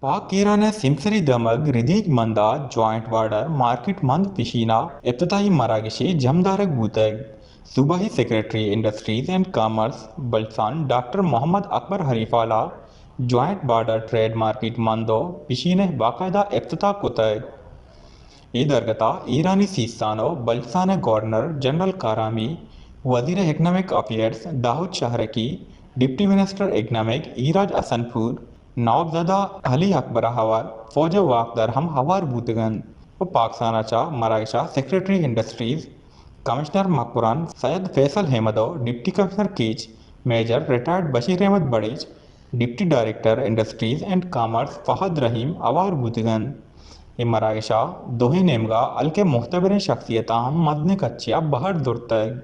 पाक ईरान सिमसरी दमग रिदीक मंदा जॉइंट वार्डर मार्केट मंद पिशीना इब्तदाई मरागशी जमदारक बूतग सूबाही सेक्रेटरी इंडस्ट्रीज एंड कॉमर्स बल्सान डॉक्टर मोहम्मद अकबर हरीफाला जॉइंट बार्डर ट्रेड मार्केट मंदो पिशीने बाकायदा इफ्तता कुतग ಈ ದರ್ಗತಾ ಈರಾನಿ ಸೀಸ್ತಾನೋ ಬಲ್ಸಾನ ಗವರ್ನರ್ ಜನರಲ್ ಕಾರಾಮಿ वजीर economic affairs Dawood Shahraki deputy minister economic ईराज असनपुर नवाबजादा अली अकबर हवाल फौज वाकदर हम हवार बूतगन व पाकिस्तानाचा मराठा सेक्रेटरी इंडस्ट्रीज कमिश्नर मकबरान सैयद फैसल हेमदो deputy commissioner Kech major retired Bashir Ahmed बड़ेज deputy director industries and commerce Fahad Rahim अवार बूतगन ये मराठा दोहे नेमगा अलके मुख्तबर शख्सियत मदन कच्चिया बहर दुर्तग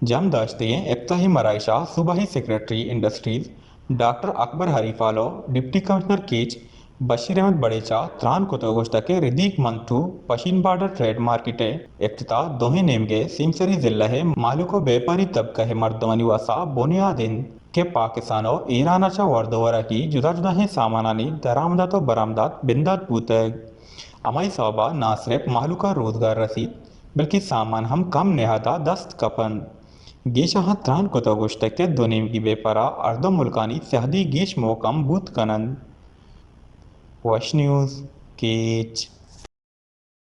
जम दाश्ते इफ्ताही मराइशा सूबाही सेक्रेटरी इंडस्ट्रीज डॉक्टर अकबर हरीफालो डिप्टी कमिश्नर कीच बशीर अहमद बड़ेचा त्रान कुतगोश्त के रिदीक मंटू पशीन बार्डर ट्रेड मार्केटे इफ्तिता दोहे नेमगे सिमसरी जिल्ला है मालूको व्यापारी तबका है मर्दमनी वसा बुनियादिन के पाकिस्तानो ईरानाचा वर्दोवरा की जुदा जुदा है सामानानी दरामदात व बरामदात बिंदात बूतग अमाई सौबा ना सिर्फ मालूका रोजगार रसीद बल्कि सामान हम कम नेहादा दस्त कपन गेशहा त्रान कोतगोश्तके दोनेमगी बेपरा अर्दो मुल्कानी सहदी गेश मोकम बूत कनन वश न्यूज़ केच